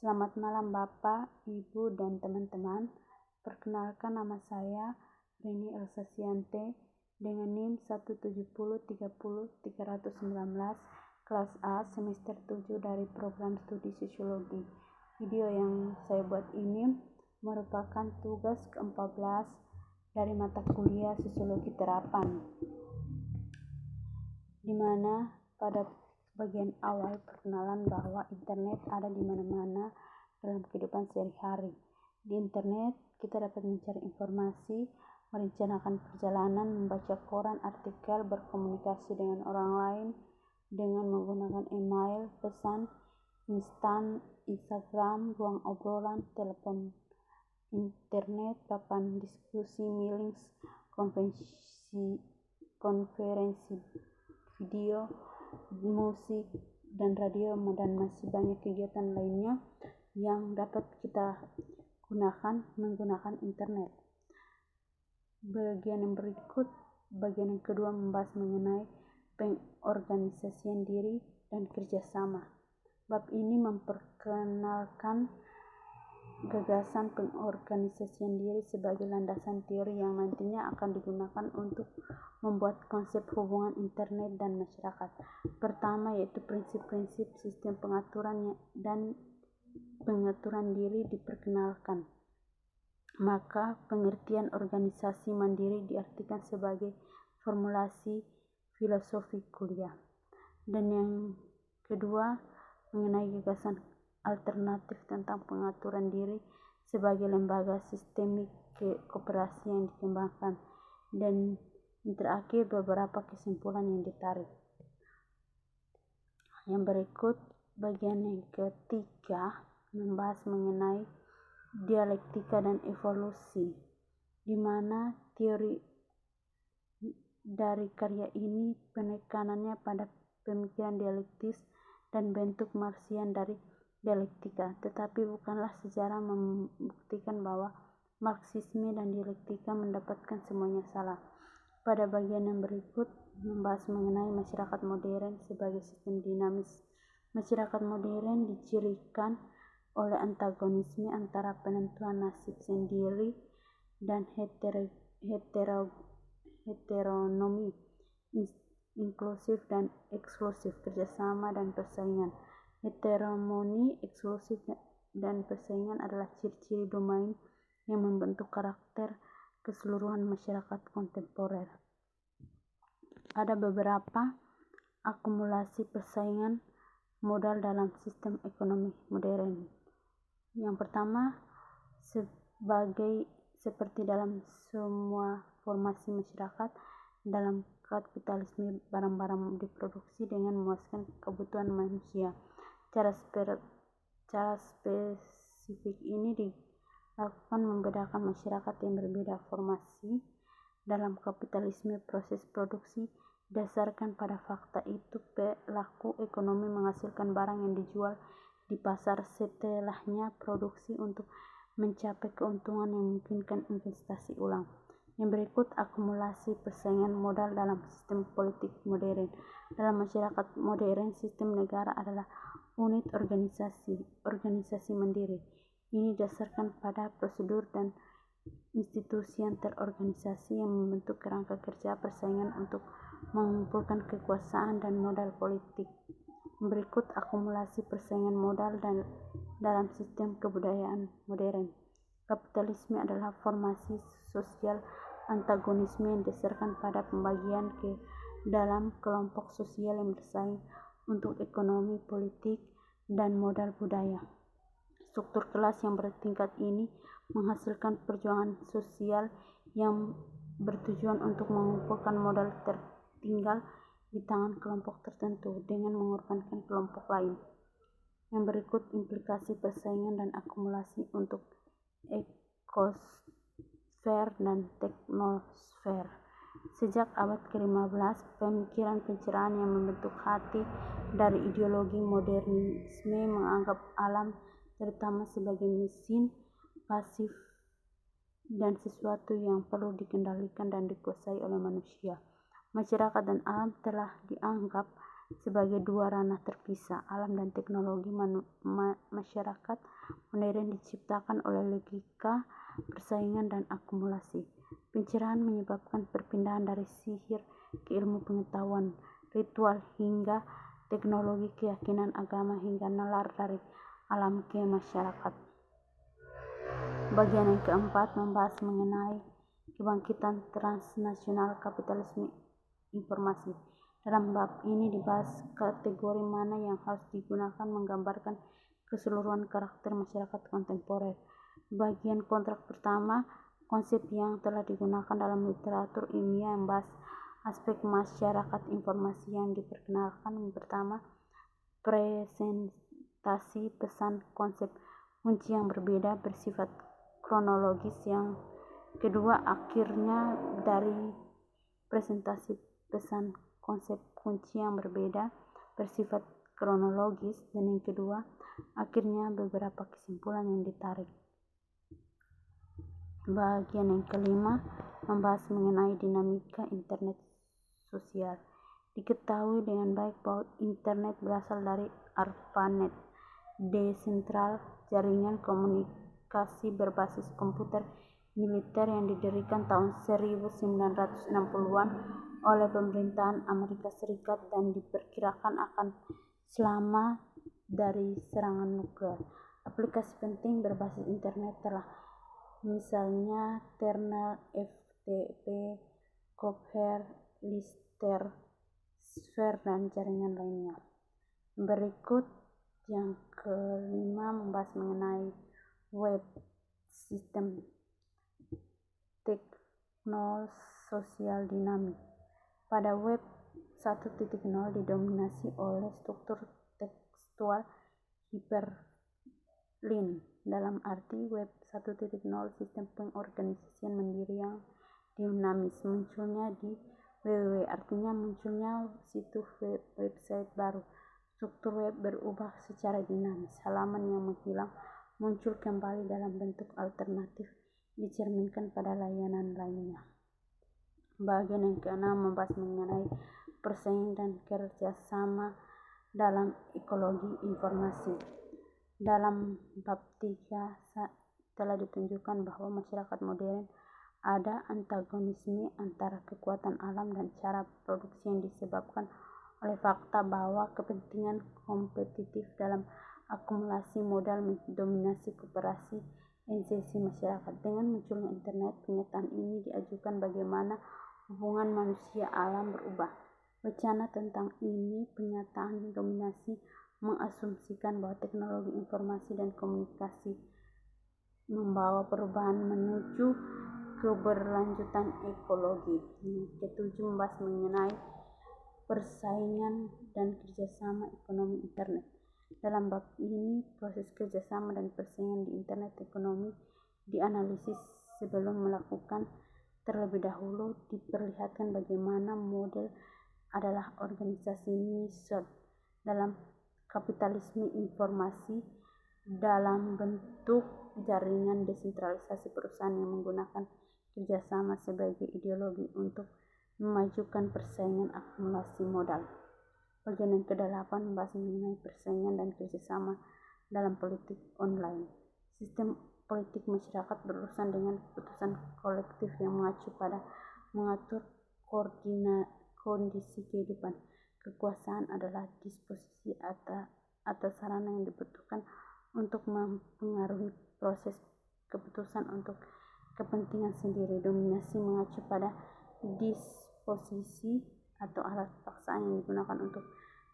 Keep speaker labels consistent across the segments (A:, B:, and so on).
A: Selamat malam Bapak, Ibu, dan teman-teman. Perkenalkan, nama saya Rini Elsasiante dengan NIM 170300319 kelas A semester 7 dari program studi sosiologi. Video yang saya buat ini merupakan tugas ke-14 dari mata kuliah sosiologi terapan, di mana pada bagian awal perkenalan bahwa internet ada di mana-mana dalam kehidupan sehari-hari. Di internet kita dapat mencari informasi, merencanakan perjalanan, membaca koran, artikel, berkomunikasi dengan orang lain dengan menggunakan email, pesan instan, Instagram, ruang obrolan, telepon, internet, papan diskusi, meetings, konferensi video, musik, dan radio, dan masih banyak kegiatan lainnya yang dapat kita gunakan menggunakan internet. Bagian yang kedua membahas mengenai pengorganisasian diri dan kerjasama. Bab ini memperkenalkan gagasan pengorganisasian diri sebagai landasan teori yang nantinya akan digunakan untuk membuat konsep hubungan internet dan masyarakat. Pertama, yaitu prinsip-prinsip sistem pengaturan dan pengaturan diri diperkenalkan. Maka pengertian organisasi mandiri diartikan sebagai formulasi filosofi kuliah. Dan yang kedua, mengenai gagasan alternatif tentang pengaturan diri sebagai lembaga sistemik kooperasi yang dikembangkan. Dan yang terakhir, beberapa kesimpulan yang ditarik. Yang berikut, bagian yang ketiga membahas mengenai dialektika dan evolusi, di mana teori dari karya ini penekanannya pada pemikiran dialektis dan bentuk Marxian dari dialektika, tetapi bukanlah sejarah membuktikan bahwa Marxisme dan dialektika mendapatkan semuanya salah. Pada bagian yang berikut membahas mengenai masyarakat modern sebagai sistem dinamis. Masyarakat modern dicirikan oleh antagonisme antara penentuan nasib sendiri dan heteronomi, inklusif dan eksklusif, kerjasama dan persaingan. Heteronomi, eksklusif dan persaingan adalah ciri-ciri domain yang membentuk karakter keseluruhan masyarakat kontemporer. Ada beberapa akumulasi persaingan modal dalam sistem ekonomi modern. Yang pertama, seperti dalam semua formasi masyarakat, dalam kapitalisme barang-barang diproduksi dengan memuaskan kebutuhan manusia. Cara spesifik ini dilakukan membedakan masyarakat yang berbeda formasi. Dalam kapitalisme, proses produksi didasarkan pada fakta itu pelaku ekonomi menghasilkan barang yang dijual di pasar, setelahnya produksi untuk mencapai keuntungan yang memungkinkan investasi ulang. Yang berikut, akumulasi persaingan modal dalam sistem politik modern. Dalam masyarakat modern, sistem negara adalah unit organisasi mandiri. Ini didasarkan pada prosedur dan institusi yang terorganisasi yang membentuk kerangka kerja persaingan untuk mengumpulkan kekuasaan dan modal politik. Berikut akumulasi persaingan modal dalam sistem kebudayaan modern. Kapitalisme adalah formasi sosial antagonisme yang didasarkan pada pembagian ke dalam kelompok sosial yang bersaing untuk ekonomi, politik, dan modal budaya. Struktur kelas yang bertingkat ini menghasilkan perjuangan sosial yang bertujuan untuk mengumpulkan modal tertinggal di tangan kelompok tertentu dengan mengorbankan kelompok lain. Yang berikut implikasi persaingan dan akumulasi untuk ekosfer dan teknosfer. Sejak abad ke-15, pemikiran pencerahan yang membentuk hati dari ideologi modernisme menganggap alam terutama sebagai mesin pasif dan sesuatu yang perlu dikendalikan dan dikuasai oleh manusia. Masyarakat dan alam telah dianggap sebagai dua ranah terpisah. Alam dan teknologi masyarakat modern diciptakan oleh logika persaingan dan akumulasi. Pencerahan menyebabkan perpindahan dari sihir ke ilmu pengetahuan, ritual hingga teknologi, keyakinan agama hingga nalar dari alam ke masyarakat. Bagian yang keempat membahas mengenai kebangkitan transnasional kapitalisme informasi. Dalam bab ini dibahas kategori mana yang harus digunakan menggambarkan keseluruhan karakter masyarakat kontemporer. Bagian kontrak pertama, konsep yang telah digunakan dalam literatur ilmiah yang membahas aspek masyarakat informasi yang diperkenalkan. Pertama, presentasi pesan konsep kunci yang berbeda bersifat kronologis. Yang kedua, akhirnya dari presentasi pesan konsep kunci yang berbeda bersifat kronologis. Dan yang kedua, akhirnya beberapa kesimpulan yang ditarik. Bagian yang kelima membahas mengenai dinamika internet sosial. Diketahui dengan baik bahwa internet berasal dari ARPANET, desentral, jaringan komunikasi berbasis komputer militer yang didirikan tahun 1960-an oleh pemerintahan Amerika Serikat dan diperkirakan akan selamat dari serangan nuklir. Aplikasi penting berbasis internet telah misalnya Terminal, FTP, Copher, Lister, Sphere, dan jaringan lainnya. Berikut yang kelima membahas mengenai web, sistem teknologi sosial dinamik. Pada web 1.0 didominasi oleh struktur tekstual hyperlink. Dalam arti web 1.0 sistem pengorganisasian mandiri yang dinamis. Munculnya di www artinya munculnya situs website baru. Struktur web berubah secara dinamis. Halaman yang menghilang muncul kembali dalam bentuk alternatif dicerminkan pada layanan lainnya. Bagian yang keenam membahas mengenai persaingan dan kerjasama dalam ekologi informasi. Dalam bab 3 telah ditunjukkan bahwa masyarakat modern ada antagonisme antara kekuatan alam dan cara produksi yang disebabkan oleh fakta bahwa kepentingan kompetitif dalam akumulasi modal mendominasi kooperasi esensi masyarakat. Dengan munculnya internet, kenyataan ini diajukan bagaimana hubungan manusia alam berubah. Wacana tentang ini pernyataan dominasi mengasumsikan bahwa teknologi informasi dan komunikasi membawa perubahan menuju keberlanjutan ekologi. Ketujuh membahas mengenai persaingan dan kerjasama ekonomi internet. Dalam bab ini, proses kerjasama dan persaingan di internet ekonomi dianalisis. Sebelum melakukan terlebih dahulu diperlihatkan bagaimana model adalah organisasi niche dalam kapitalisme informasi dalam bentuk jaringan desentralisasi perusahaan yang menggunakan kerjasama sebagai ideologi untuk memajukan persaingan akumulasi modal. Bagian yang ke-8 membahas mengenai persaingan dan kerjasama dalam politik online. Sistem politik masyarakat berurusan dengan keputusan kolektif yang mengacu pada mengatur kondisi kehidupan. Kekuasaan adalah disposisi atas sarana yang dibutuhkan untuk mempengaruhi proses keputusan untuk kepentingan sendiri. Dominasi mengacu pada disposisi atau alat paksaan yang digunakan untuk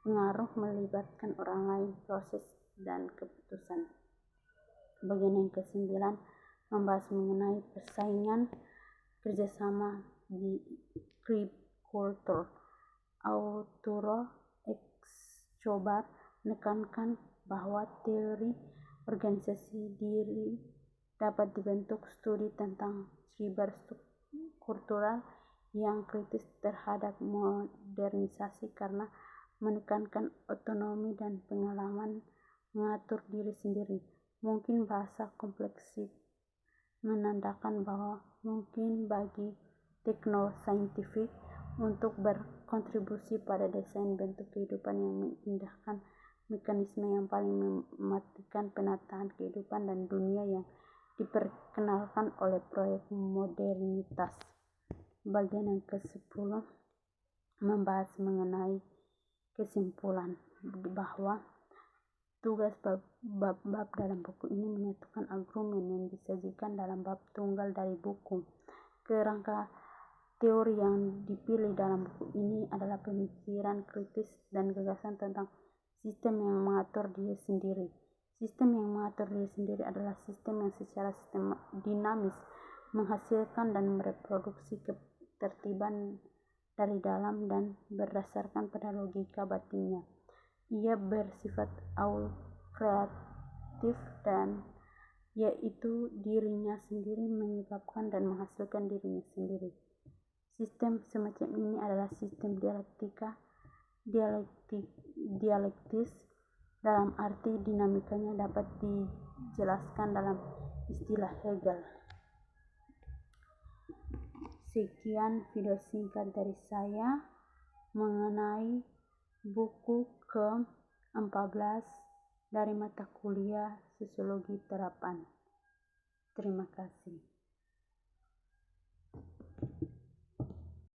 A: pengaruh melibatkan orang lain, proses, dan keputusan. Bagian yang ke-9 membahas mengenai persaingan kerjasama di kripkultur. Arturo Escobar menekankan bahwa teori organisasi diri dapat dibentuk studi tentang cyberkultural yang kritis terhadap modernisasi karena menekankan otonomi dan pengalaman mengatur diri sendiri. Mungkin bahasa kompleksit menandakan bahwa mungkin bagi teknosaintifik untuk berkontribusi pada desain bentuk kehidupan yang mengindahkan mekanisme yang paling mematikan penataan kehidupan dan dunia yang diperkenalkan oleh proyek modernitas. Bagian yang ke-10 membahas mengenai kesimpulan bahwa tugas bab-bab dalam buku ini menyatukan argumen yang disajikan dalam bab tunggal dari buku. Kerangka teori yang dipilih dalam buku ini adalah pemikiran kritis dan gagasan tentang sistem yang mengatur diri sendiri. Sistem yang mengatur diri sendiri adalah sistem yang secara dinamis menghasilkan dan mereproduksi ketertiban dari dalam dan berdasarkan pada logika batinnya. Ia bersifat kreatif dan yaitu dirinya sendiri menyebabkan dan menghasilkan dirinya sendiri. Sistem semacam ini adalah sistem dialektis dalam arti dinamikanya dapat dijelaskan dalam istilah Hegel. Sekian video singkat dari saya mengenai buku ke-14 dari mata kuliah Sosiologi Terapan. Terima kasih.